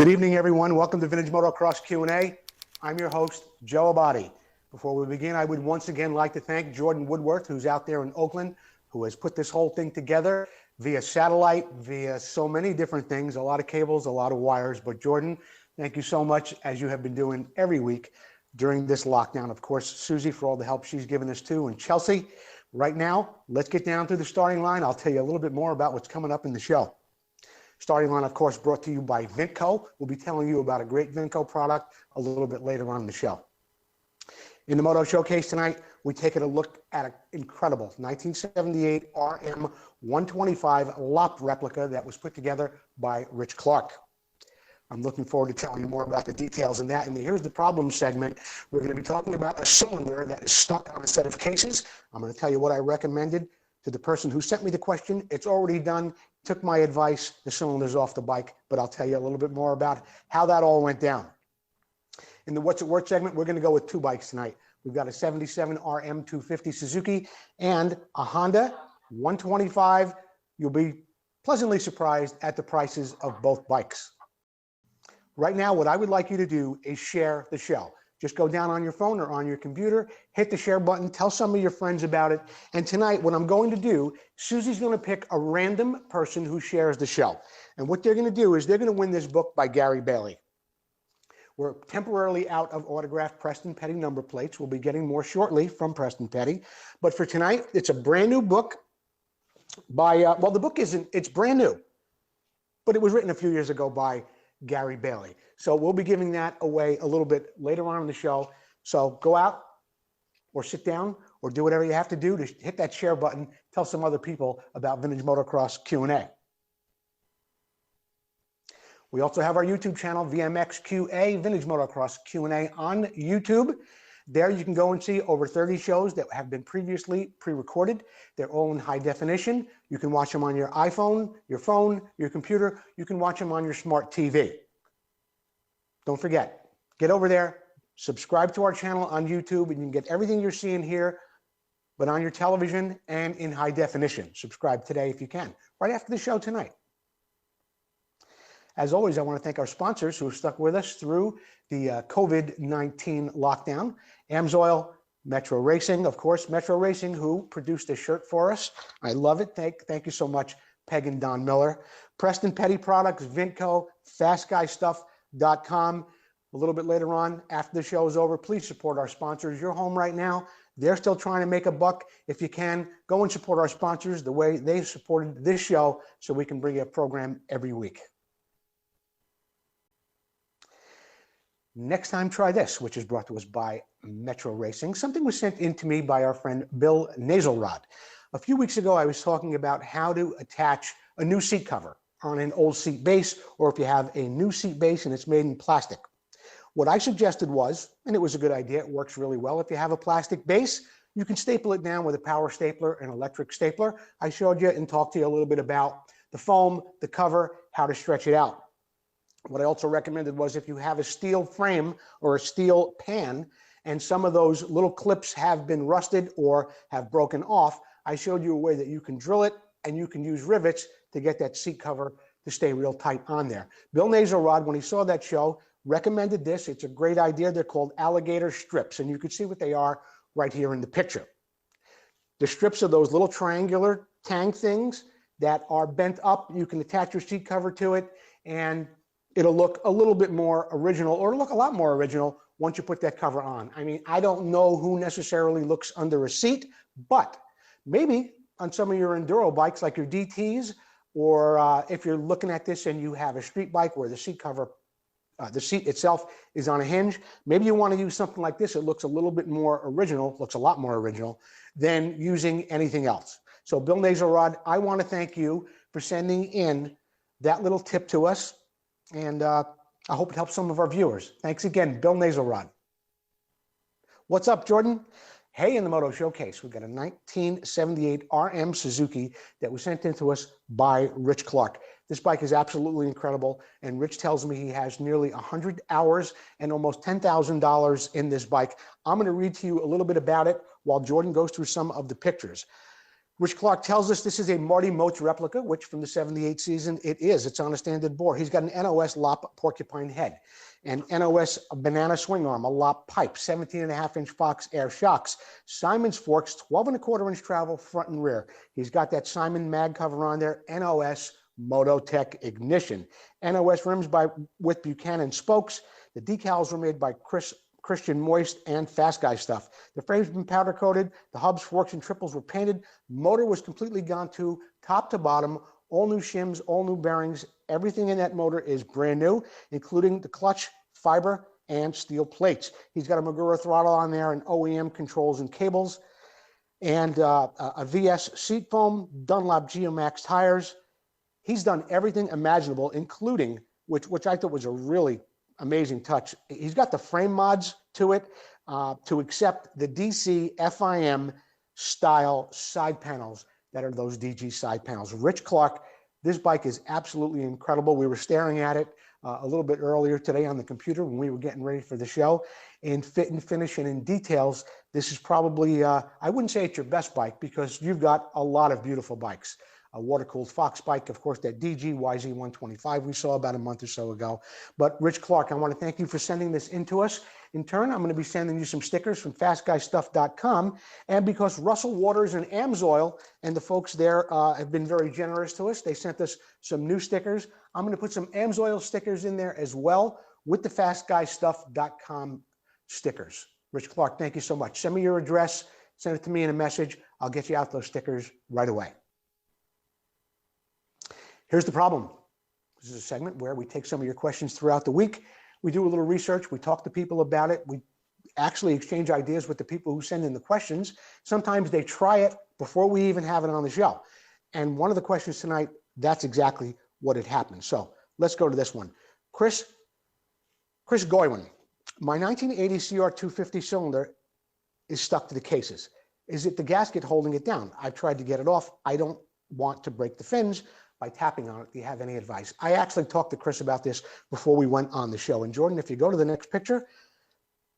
Good evening, everyone. Welcome to Vintage Motocross Q&A. I'm your host, Joe Abadi. Before we begin, I would once again like to thank Jordan Woodworth, who's out there in Oakland, who has put this whole thing together via satellite, via so many different things, a lot of cables, a lot of wires. But Jordan, thank you so much, as you have been doing every week during this lockdown. Of course, Susie for all the help she's given us too, and Chelsea. Right now, let's get down to the starting line. I'll tell you a little bit more about what's coming up in the show. Starting line, of course, brought to you by Vinco. We'll be telling you about a great Vinco product a little bit later on in the show. In the Moto Showcase tonight, we're taking a look at an incredible 1978 RM 125 Lop replica that was put together by Rich Clark. I'm looking forward to telling you more about the details in that. And here's the problem segment. We're going to be talking about a cylinder that is stuck on a set of cases. I'm going to tell you what I recommended to the person who sent me the question. It's already done. Took my advice. The cylinder's off the bike, but I'll tell you a little bit more about how that all went down. In the What's It Worth segment, we're going to go with two bikes tonight. We've got a 77 RM 250 Suzuki and a Honda 125. You'll be pleasantly surprised at the prices of both bikes. Right now, what I would like you to do is share the show. Just go down on your phone or on your computer, hit the share button, tell some of your friends about it. And tonight, what I'm going to do, Susie's going to pick a random person who shares the show. And what they're going to do is they're going to win this book by Gary Bailey. We're temporarily out of autographed Preston Petty number plates. We'll be getting more shortly from Preston Petty. But for tonight, it's a brand new book by, well, the book isn't, it's brand new, but it was written a few years ago by Gary Bailey. So we'll be giving that away a little bit later on in the show. So go out or sit down or do whatever you have to do to hit that share button. Tell some other people about Vintage Motocross Q&A. We also have our YouTube channel, Vmxq&A, Vintage Motocross Q&A on YouTube. There you can go and see over 30 shows that have been previously pre-recorded. They're all in high definition. You can watch them on your iPhone, your phone, your computer. You can watch them on your smart TV. Don't forget, get over there, subscribe to our channel on YouTube, and you can get everything you're seeing here, but on your television and in high definition. Subscribe today if you can, right after the show tonight. As always, I want to thank our sponsors who have stuck with us through the COVID-19 lockdown. AMSOIL, Metro Racing, of course, Metro Racing, who produced this shirt for us. I love it. Thank you so much, Peg and Don Miller. Preston Petty Products, Vinco, FastGuyStuff.com. A little bit later on, after the show is over, please support our sponsors. You're home right now. They're still trying to make a buck. If you can, go and support our sponsors the way they supported this show so we can bring you a program every week. Next time, try this, which is brought to us by Metro Racing. Something was sent in to me by our friend Bill Naselrod. A few weeks ago, I was talking about how to attach a new seat cover on an old seat base, or if you have a new seat base and it's made in plastic. What I suggested was, and it was a good idea, it works really well, if you have a plastic base, you can staple it down with a power stapler, an electric stapler. I showed you and talked to you a little bit about the foam, the cover, how to stretch it out. What I also recommended was if you have a steel frame or a steel pan and some of those little clips have been rusted or have broken off, I showed you a way that you can drill it and you can use rivets to get that seat cover to stay real tight on there. Bill Naselrod, when he saw that show, recommended this. It's a great idea. They're called alligator strips, and you can see what they are right here in the picture. The strips are those little triangular tang things that are bent up. You can attach your seat cover to it, and it'll look a little bit more original, or look a lot more original once you put that cover on. I mean, I don't know who necessarily looks under a seat, but maybe on some of your enduro bikes like your DTs, or if you're looking at this and you have a street bike where the seat cover, the seat itself is on a hinge, maybe you want to use something like this. It looks a little bit more original, looks a lot more original than using anything else. So Bill Naselrod, I want to thank you for sending in that little tip to us. And I hope it helps some of our viewers. Thanks again, Bill Naselrod. What's up, Jordan? Hey, in the Moto Showcase, we've got a 1978 RM Suzuki that was sent in to us by Rich Clark. This bike is absolutely incredible, and Rich tells me he has nearly 100 hours and almost $10,000 in this bike. I'm going to read to you a little bit about it while Jordan goes through some of the pictures. Rich Clark tells us this is a Marty Moats replica, which from the 78 season, it is. It's on a standard bore. He's got an NOS Lop porcupine head, an NOS banana swing arm, a Lop pipe, 17.5-inch Fox air shocks, Simon's forks, 12.25-inch travel front and rear. He's got that Simon mag cover on there, NOS Mototech ignition. NOS rims with Buchanan spokes. The decals were made by Christian Moist and Fast Guy stuff. The frame's been powder coated. The hubs, forks, and triples were painted. Motor was completely gone to top to bottom. All new shims, all new bearings. Everything in that motor is brand new, including the clutch, fiber, and steel plates. He's got a Magura throttle on there and OEM controls and cables, and a VS seat foam, Dunlop Geomax tires. He's done everything imaginable, including, which I thought was a really amazing touch. He's got the frame mods to it to accept the DC FIM style side panels that are those DG side panels. Rich Clark, this bike is absolutely incredible. We were staring at it a little bit earlier today on the computer when we were getting ready for the show. In fit and finish and in details, this is probably, I wouldn't say it's your best bike because you've got a lot of beautiful bikes. A water-cooled Fox bike, of course, that DG YZ125 we saw about a month or so ago. But Rich Clark, I want to thank you for sending this in to us. In turn, I'm going to be sending you some stickers from fastguystuff.com. And because Russell Waters and Amsoil and the folks there have been very generous to us, they sent us some new stickers. I'm going to put some Amsoil stickers in there as well with the fastguystuff.com stickers. Rich Clark, thank you so much. Send me your address, send it to me in a message. I'll get you out those stickers right away. Here's the problem. This is a segment where we take some of your questions throughout the week. We do a little research. We talk to people about it. We actually exchange ideas with the people who send in the questions. Sometimes they try it before we even have it on the show. And one of the questions tonight, that's exactly what had happened. So let's go to this one. Chris Goywan, my 1980 CR250 cylinder is stuck to the cases. Is it the gasket holding it down? I've tried to get it off. I don't want to break the fins by tapping on it. Do you have any advice? I actually talked to Chris about this before we went on the show. And Jordan, if you go to the next picture,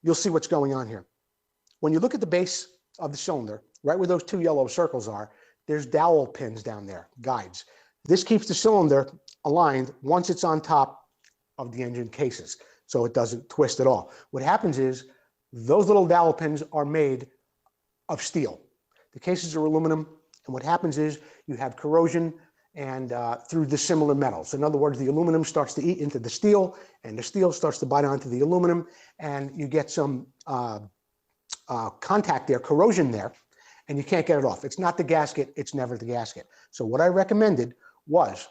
you'll see what's going on here. When you look at the base of the cylinder, right where those two yellow circles are, there's dowel pins down there, guides. This keeps the cylinder aligned once it's on top of the engine cases, so it doesn't twist at all. What happens is those little dowel pins are made of steel. The cases are aluminum, and what happens is you have corrosion and through dissimilar metals. In other words, the aluminum starts to eat into the steel, and the steel starts to bite onto the aluminum, and you get some contact there, corrosion there, and you can't get it off. It's not the gasket, it's never the gasket. So what I recommended was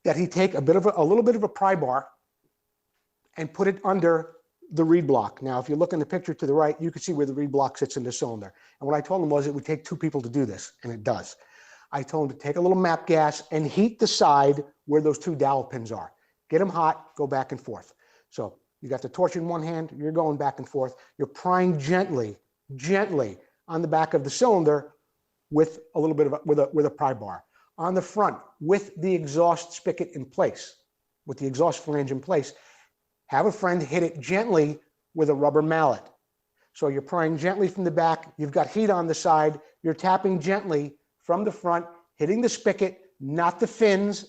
that he take a little bit of a pry bar and put it under the reed block. Now, if you look in the picture to the right, you can see where the reed block sits in the cylinder. And what I told him was it would take 2 people to do this, and it does. I told him to take a little MAP gas and heat the side where those 2 dowel pins are. Get them hot, go back and forth. So you got the torch in one hand, you're going back and forth. You're prying gently on the back of the cylinder with a little bit of with a pry bar. On the front, with the exhaust spigot in place, with the exhaust flange in place, have a friend hit it gently with a rubber mallet. So you're prying gently from the back, you've got heat on the side, you're tapping gently from the front, hitting the spigot, not the fins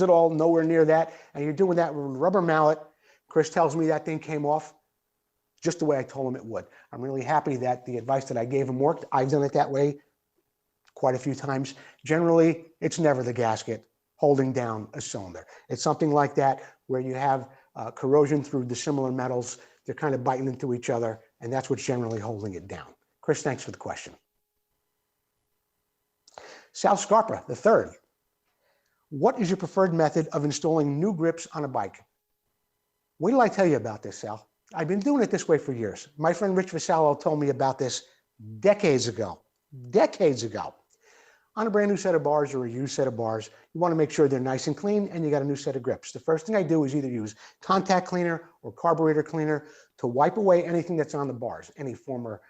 at all, nowhere near that. And you're doing that with a rubber mallet. Chris tells me that thing came off just the way I told him it would. I'm really happy that the advice that I gave him worked. I've done it that way quite a few times. Generally, it's never the gasket holding down a cylinder. It's something like that where you have corrosion through dissimilar metals. They're kind of biting into each other, and that's what's generally holding it down. Chris, thanks for the question. Sal Scarpa, the third. What is your preferred method of installing new grips on a bike? Wait till I tell you about this, Sal. I've been doing it this way for years. My friend Rich Vasallo told me about this decades ago. On a brand new set of bars or a used set of bars, you want to make sure they're nice and clean and you got a new set of grips. The first thing I do is either use contact cleaner or carburetor cleaner to wipe away anything that's on the bars, any former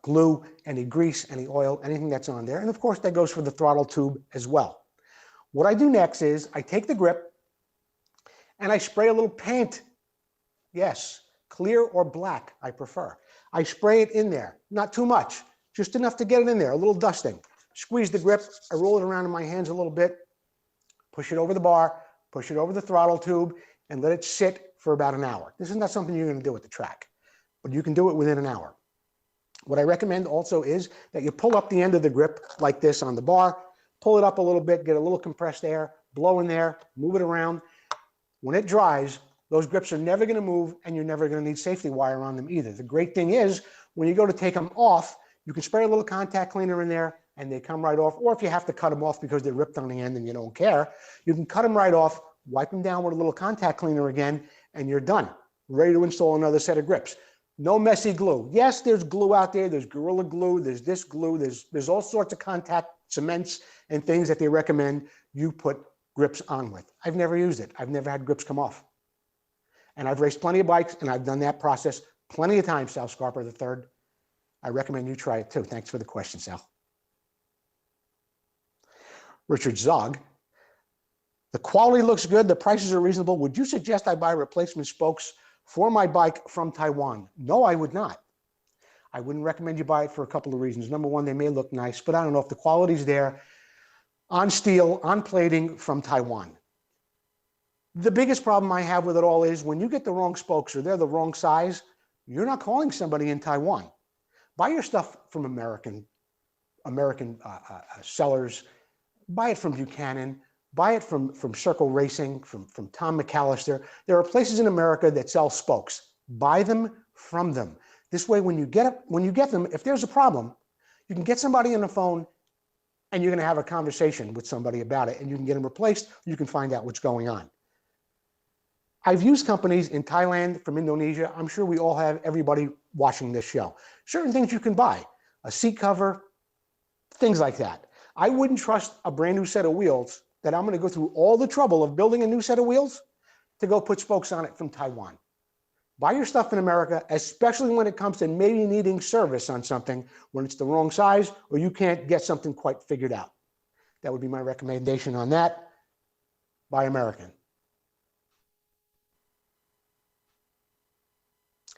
glue, any grease, any oil, anything that's on there. And of course, that goes for the throttle tube as well. What I do next is I take the grip and I spray a little paint. Yes, clear or black, I prefer. I spray it in there, not too much, just enough to get it in there, a little dusting. Squeeze the grip, I roll it around in my hands a little bit, push it over the bar, push it over the throttle tube, and let it sit for about an hour. This is not something you're going to do at the track, but you can do it within an hour. What I recommend also is that you pull up the end of the grip like this on the bar, pull it up a little bit, get a little compressed air, blow in there, move it around. When it dries, those grips are never going to move, and you're never going to need safety wire on them either. The great thing is, when you go to take them off, you can spray a little contact cleaner in there, and they come right off. Or if you have to cut them off because they're ripped on the end and you don't care, you can cut them right off, wipe them down with a little contact cleaner again, and you're done. Ready to install another set of grips. No messy glue. Yes, there's glue out there. There's Gorilla Glue. There's this glue. There's all sorts of contact cements and things that they recommend you put grips on with. I've never used it. I've never had grips come off. And I've raced plenty of bikes, and I've done that process plenty of times, Sal Scarper III. I recommend you try it too. Thanks for the question, Sal. Richard Zog. The quality looks good. The prices are reasonable. Would you suggest I buy replacement spokes for my bike from Taiwan? No, I would not. I wouldn't recommend you buy it for a couple of reasons. Number one, they may look nice, but I don't know if the quality's there on steel, on plating from Taiwan. The biggest problem I have with it all is when you get the wrong spokes or they're the wrong size, you're not calling somebody in Taiwan. Buy your stuff from American sellers. Buy it from Buchanan. Buy it from Circle Racing, from Tom McAllister. There are places in America that sell spokes. Buy them from them. This way, when you get them, if there's a problem, you can get somebody on the phone and you're going to have a conversation with somebody about it, and you can get them replaced. You can find out what's going on. I've used companies in Thailand, from Indonesia. I'm sure we all have, everybody watching this show. Certain things you can buy, a seat cover, things like that. I wouldn't trust a brand new set of wheels that I'm going to go through all the trouble of building a new set of wheels to go put spokes on it from Taiwan. Buy your stuff in America, especially when it comes to maybe needing service on something when it's the wrong size or you can't get something quite figured out. That would be my recommendation on that. Buy American.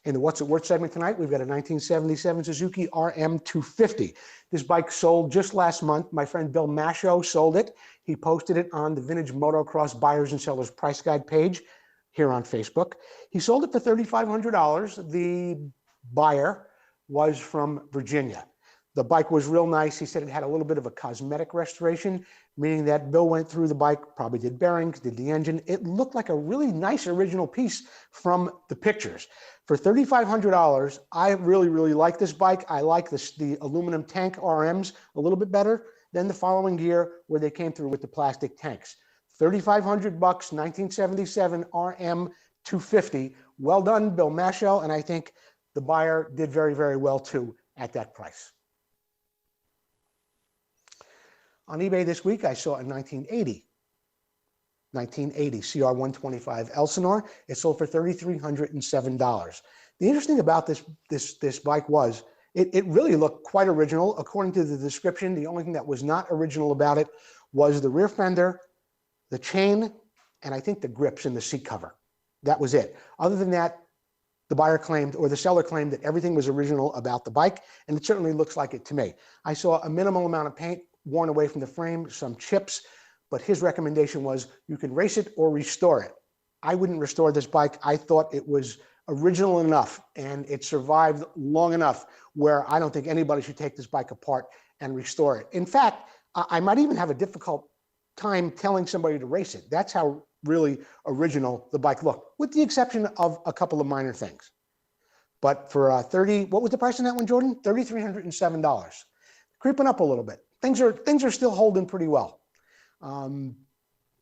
In the What's It Worth segment tonight, we've got a 1977 Suzuki RM250. This bike sold just last month. My friend Bill Masho sold it. He posted it on the Vintage Motocross Buyers and Sellers Price Guide page here on Facebook. He sold it for $3,500. The buyer was from Virginia. The bike was real nice. He said it had a little bit of a cosmetic restoration, meaning that Bill went through the bike, probably did bearings, did the engine. It looked like a really nice original piece from the pictures. For $3,500, I really, really like this bike. I like the aluminum tank RMs a little bit better than the following year where they came through with the plastic tanks. $3,500, 1977 RM 250. Well done, Bill Masho, and I think the buyer did very, very well too at that price. On eBay this week, I saw a 1980 CR125 Elsinore. It sold for $3,307. The interesting about this bike was it really looked quite original. According to the description, the only thing that was not original about it was the rear fender, the chain, and I think the grips in the seat cover. That was it. Other than that, the buyer claimed, or the seller claimed, that everything was original about the bike, and it certainly looks like it to me. I saw a minimal amount of paint worn away from the frame, some chips, but his recommendation was you can race it or restore it. I wouldn't restore this bike. I thought it was original enough and it survived long enough where I don't think anybody should take this bike apart and restore it. In fact, I might even have a difficult time telling somebody to race it. That's how really original the bike looked, with the exception of a couple of minor things. But for what was the price on that one, Jordan? $3,307. Creeping up a little bit. Things are still holding pretty well,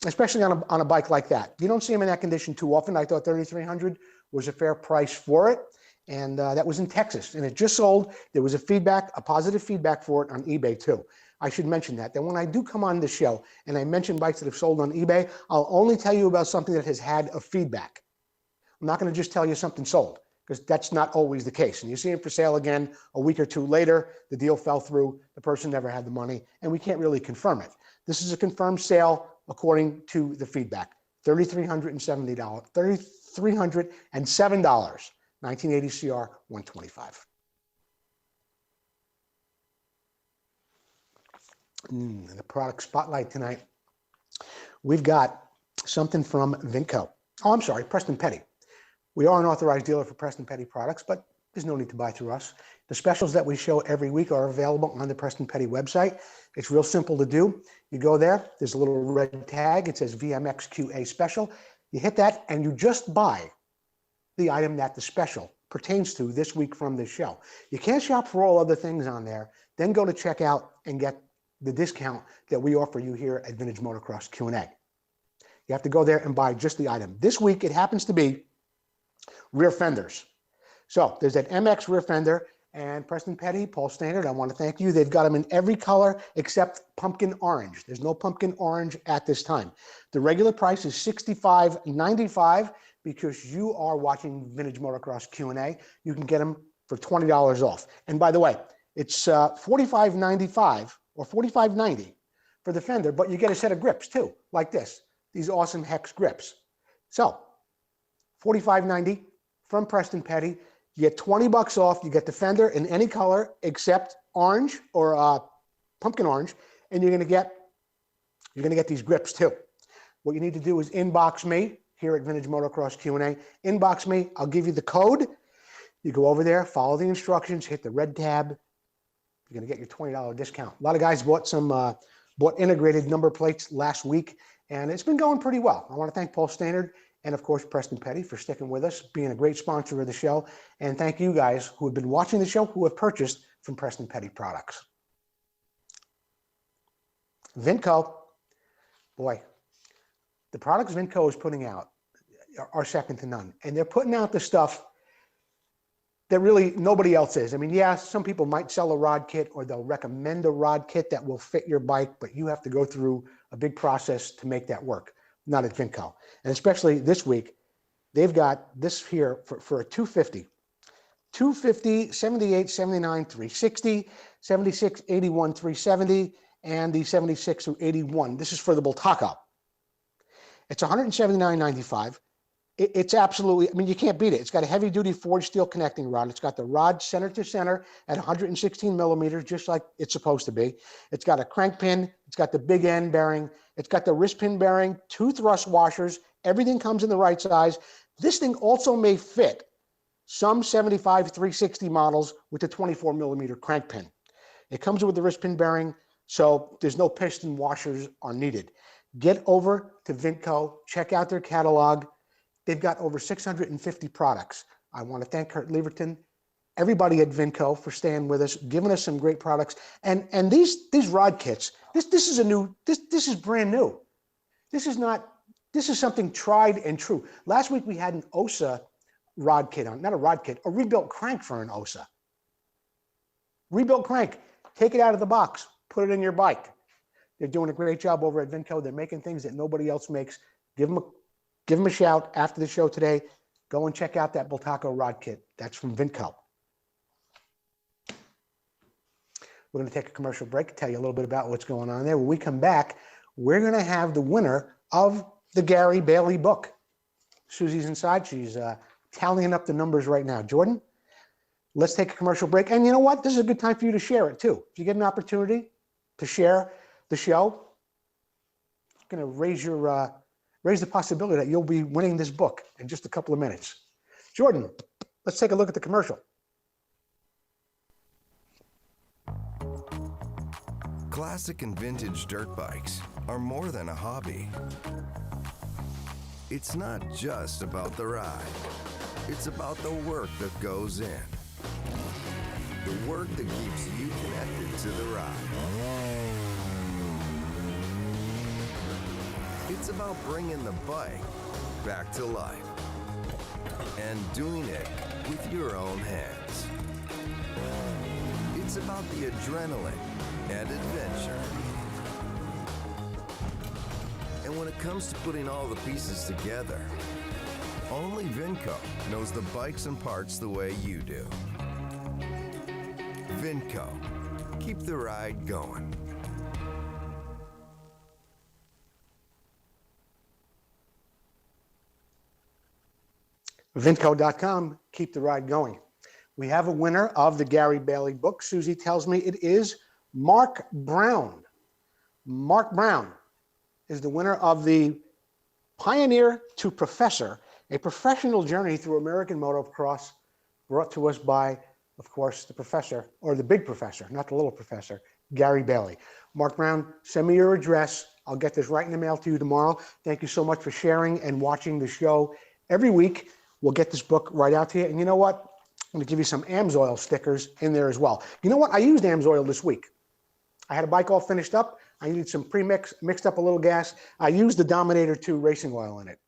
especially on a bike like that. You don't see them in that condition too often. I thought $3,300 was a fair price for it, and that was in Texas, and it just sold. There was a positive feedback for it on eBay too. I should mention that when I do come on the show and I mention bikes that have sold on eBay, I'll only tell you about something that has had a feedback. I'm not going to just tell you something sold, because that's not always the case. And you see it for sale again a week or two later, the deal fell through, the person never had the money, and we can't really confirm it. This is a confirmed sale according to the feedback. $3,307, $3,307, 1980 CR 125. In the product spotlight tonight, we've got something from Vinco. Oh, I'm sorry, Preston Petty. We are an authorized dealer for Preston Petty products, but there's no need to buy through us. The specials that we show every week are available on the Preston Petty website. It's real simple to do. You go there, there's a little red tag. It says Vmxq&A special. You hit that and you just buy the item that the special pertains to this week from this show. You can't shop for all other things on there, then go to checkout and get the discount that we offer you here at Vintage Motocross Q&A. You have to go there and buy just the item. This week, it happens to be rear fenders. So there's that MX rear fender, and Preston Petty, Paul Standard, I want to thank you. They've got them in every color except pumpkin orange. There's no pumpkin orange at this time. The regular price is $65.95. Because you are watching Vintage Motocross Q&A, you can get them for $20 off. And by the way, it's $45.95 or $45.90 for the fender, but you get a set of grips too, like this, these awesome hex grips. So $45.90 from Preston Petty. You get 20 bucks off. You get the fender in any color except orange or pumpkin orange, and you're gonna get these grips too. What you need to do is inbox me here at Vintage Motocross Q&A. Inbox me. I'll give you the code. You go over there, follow the instructions, hit the red tab. You're going to get your $20 discount. A lot of guys bought integrated number plates last week, and it's been going pretty well. I want to thank Paul Standard and, of course, Preston Petty for sticking with us, being a great sponsor of the show. And thank you guys who have been watching the show, who have purchased from Preston Petty products. Vinco, boy. The products Vinco is putting out are second to none. And they're putting out the stuff that really nobody else is. I mean, yeah, some people might sell a rod kit or they'll recommend a rod kit that will fit your bike, but you have to go through a big process to make that work. Not at Vinco. And especially this week, they've got this here for a 250. 250, 78, 79, 360, 76, 81, 370, and the 76 through 81. This is for the Bultaco. It's $179.95. It's absolutely, I mean, you can't beat it. It's got a heavy-duty forged steel connecting rod. It's got the rod center to center at 116 millimeters, just like it's supposed to be. It's got a crank pin. It's got the big end bearing. It's got the wrist pin bearing, 2 thrust washers. Everything comes in the right size. This thing also may fit some 75 360 models with the 24 millimeter crank pin. It comes with the wrist pin bearing, so there's no piston washers are needed. Get over to Vinco, check out their catalog. They've got over 650 products. I want to thank Kurt Leverton, everybody at Vinco for staying with us, giving us some great products. And these rod kits, this is brand new. This is something tried and true. Last week we had an OSA rod kit on, not a rod kit, a rebuilt crank for an OSA. Rebuilt crank, take it out of the box, put it in your bike. They're doing a great job over at Vinco. They're making things that nobody else makes. Give them a shout after the show today. Go and check out that Bultaco rod kit. That's from Vinco. We're going to take a commercial break, tell you a little bit about what's going on there. When we come back, we're going to have the winner of the Gary Bailey book. Susie's inside. She's tallying up the numbers right now. Jordan, let's take a commercial break. And you know what? This is a good time for you to share it too. If you get an opportunity to share the show, it's going to raise the possibility that you'll be winning this book in just a couple of minutes. Jordan, let's take a look at the commercial. Classic and vintage dirt bikes are more than a hobby. It's not just about the ride. It's about the work that goes in. The work that keeps you connected to the ride. It's about bringing the bike back to life and doing it with your own hands. It's about the adrenaline and adventure. And when it comes to putting all the pieces together, only Vinco knows the bikes and parts the way you do. Vinco, keep the ride going. Vinco.com, keep the ride going. We have a winner of the Gary Bailey book. Susie tells me it is Mark Brown. Mark Brown is the winner of the Pioneer to Professor, a professional journey through American motocross, brought to us by, of course, the professor, or the big professor, not the little professor, Gary Bailey. Mark Brown, send me your address. I'll get this right in the mail to you tomorrow. Thank you so much for sharing and watching the show every week. We'll get this book right out to you. And you know what? I'm going to give you some AMSOIL stickers in there as well. You know what? I used AMSOIL this week. I had a bike all finished up. I needed some pre-mix, mixed up a little gas. I used the Dominator 2 racing oil in it.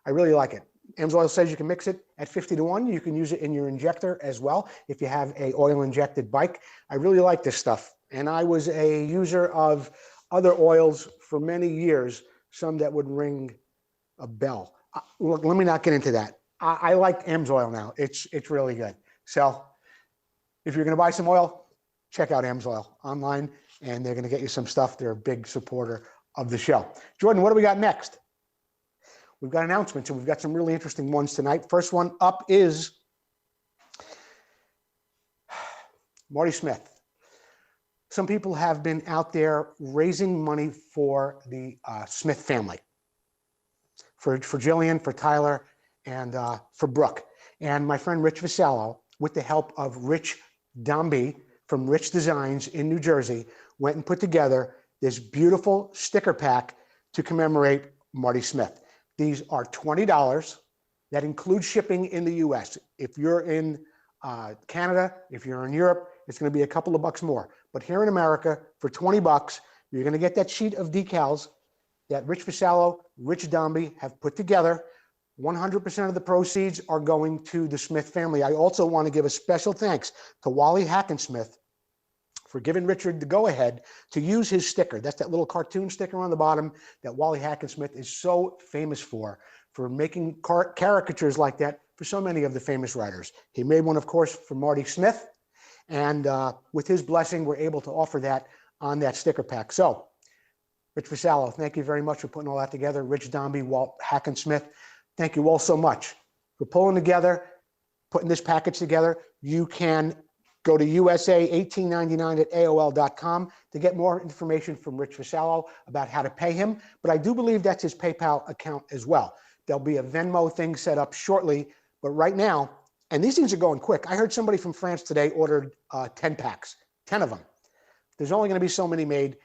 I really like it. AMSOIL says you can mix it at 50-1. You can use it in your injector as well if you have a oil injected bike. I really like this stuff. And I was a user of other oils for many years, some that would ring a bell. Look, let me not get into that. I like AMSOIL now. It's really good. So if you're going to buy some oil, check out AMSOIL online, and they're going to get you some stuff. They're a big supporter of the show. Jordan, what do we got next? We've got announcements, and we've got some really interesting ones tonight. First one up is Marty Smith. Some people have been out there raising money for the Smith family, for Jillian, for Tyler, and for Brooke. And my friend Rich Vasallo, with the help of Rich Dombey from Rich Designs in New Jersey, went and put together this beautiful sticker pack to commemorate Marty Smith. These are $20. That includes shipping in the US. If you're in Canada, if you're in Europe, it's going to be a couple of bucks more. But here in America, for $20, you're going to get that sheet of decals that Rich Vasallo, Rich Dombey have put together. 100% of the proceeds are going to the Smith family. I also want to give a special thanks to Wally Hackensmith for giving Richard the go-ahead to use his sticker. That's that little cartoon sticker on the bottom that Wally Hackensmith is so famous for making caricatures like that for so many of the famous riders. He made one, of course, for Marty Smith, and with his blessing, we're able to offer that on that sticker pack. So, Rich Vasallo, thank you very much for putting all that together. Rich Dombey, Walt Hackensmith, thank you all so much for pulling together, putting this package together. You can go to USA1899@AOL.com to get more information from Rich Vasallo about how to pay him. But I do believe that's his PayPal account as well. There'll be a Venmo thing set up shortly. But right now, and these things are going quick. I heard somebody from France today ordered 10 packs, 10 of them. There's only going to be so many made.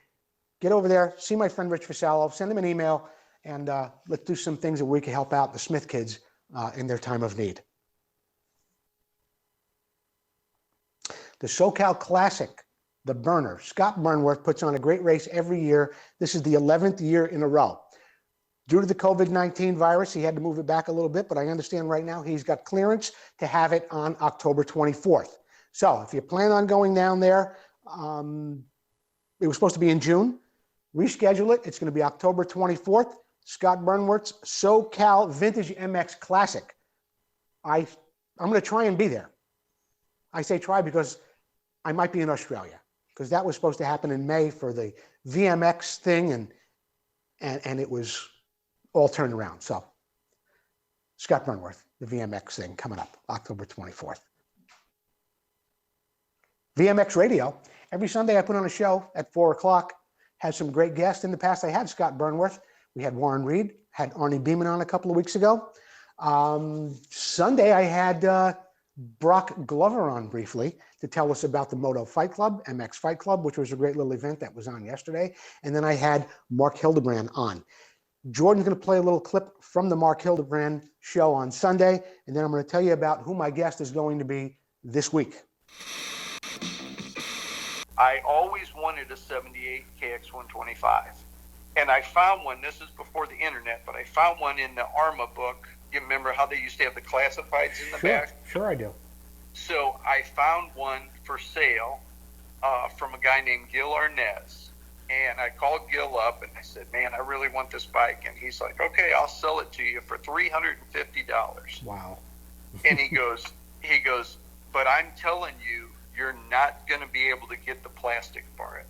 Get over there, see my friend Rich Vasallo, send him an email, and let's do some things that we can help out the Smith kids in their time of need. The SoCal Classic, the burner. Scott Burnworth puts on a great race every year. This is the 11th year in a row. Due to the COVID-19 virus, he had to move it back a little bit, but I understand right now he's got clearance to have it on October 24th. So if you plan on going down there, it was supposed to be in June. Reschedule it. It's going to be October 24th. Scott Burnworth's SoCal Vintage MX Classic. I'm going to try and be there. I say try because I might be in Australia, because that was supposed to happen in May for the VMX thing, and it was all turned around. So Scott Burnworth, the VMX thing coming up October 24th. VMX Radio. Every Sunday I put on a show at 4 o'clock. Had some great guests. In the past, I had Scott Burnworth. We had Warren Reed, had Arnie Beeman on a couple of weeks ago. Sunday, I had Brock Glover on briefly to tell us about the Moto Fight Club, MX Fight Club, which was a great little event that was on yesterday. And then I had Mark Hildebrand on. Jordan's going to play a little clip from the Mark Hildebrand show on Sunday, and then I'm going to tell you about who my guest is going to be this week. I always wanted a 78 KX125, and I found one. This is before the internet, but I found one in the ARMA book. You remember how they used to have the classifieds in the back? Sure, I do. So I found one for sale from a guy named Gil Arnez, and I called Gil up and I said, "Man, I really want this bike," and he's like, "Okay, I'll sell it to you for $350." Wow. And he goes, "But I'm telling you, you're not going to be able to get the plastic for it."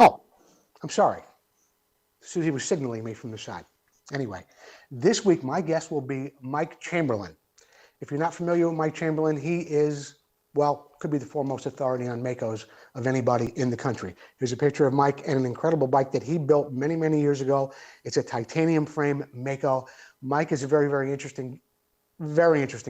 Oh, I'm sorry. Susie was signaling me from the side. Anyway, This week, my guest will be Mike Chamberlain. If you're not familiar with Mike Chamberlain, he is, well, could be the foremost authority on Makos of anybody in the country. Here's a picture of Mike and an incredible bike that he built many, many years ago. It's a titanium frame Mako. Mike is a very, very interesting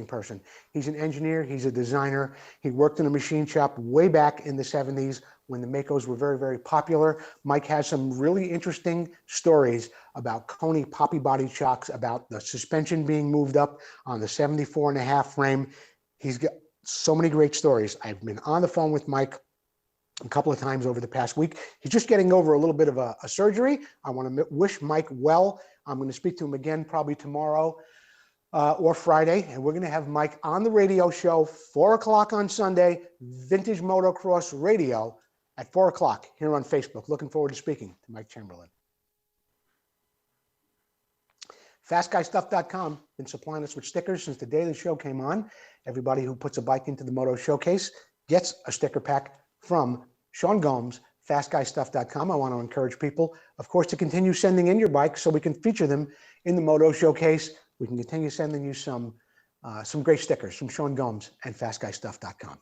person. He's an engineer. He's a designer. He worked in a machine shop way back in the 70s when the Makos were very, very popular. Mike has some really interesting stories about Coney poppy body shocks, about the suspension being moved up on the 74.5 frame. He's got so many great stories. I've been on the phone with Mike a couple of times over the past week. He's just getting over a little bit of a surgery. I want to wish Mike well. I'm going to speak to him again probably tomorrow or Friday, and we're going to have Mike on the radio show 4 o'clock on Sunday, Vintage Motocross Radio at 4 o'clock here on Facebook. Looking forward to speaking to Mike Chamberlain. FastGuyStuff.com been supplying us with stickers since the day the show came on. Everybody who puts a bike into the Moto Showcase gets a sticker pack from Sean Gomes, FastGuyStuff.com. I want to encourage people, of course, to continue sending in your bikes so we can feature them in the Moto Showcase. We can continue sending you some great stickers from Sean Gomes and FastGuyStuff.com.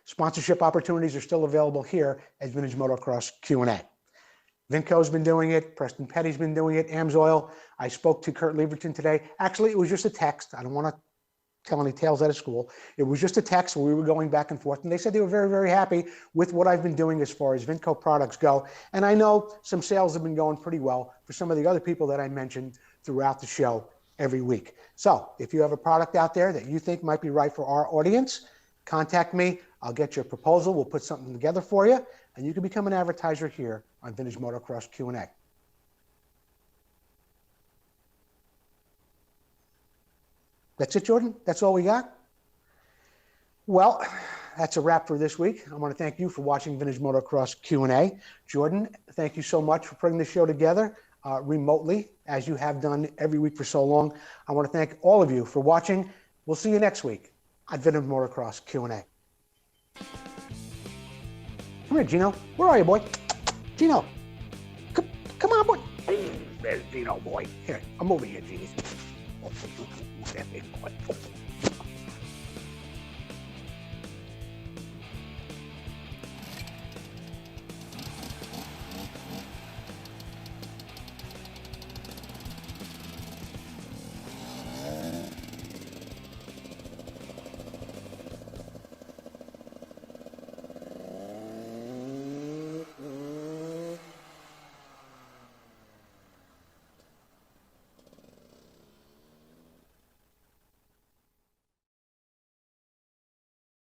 Sponsorship opportunities are still available here at Vintage Motocross Q&A. Vinco's been doing it. Preston Petty's been doing it. AMSOIL. I spoke to Kurt Lieberton today. Actually, it was just a text. I don't want to tell any tales out of school. It was just a text where we were going back and forth, and they said they were very, very happy with what I've been doing as far as Vinco products go. And I know some sales have been going pretty well for some of the other people that I mentioned throughout the show every week. So if you have a product out there that you think might be right for our audience, contact me. I'll get your proposal. We'll put something together for you, and you can become an advertiser here on Vintage Motocross Q&A. That's it, Jordan? That's all we got? Well, that's a wrap for this week. I want to thank you for watching Vintage Motocross Q&A. Jordan, thank you so much for putting the show together remotely, as you have done every week for so long. I want to thank all of you for watching. We'll see you next week on Vintage Motocross Q&A. Come here, Gino. Where are you, boy? Gino. Come on, boy. There's Gino, boy. Here, I'm over here, Gino. Oh, that big boy.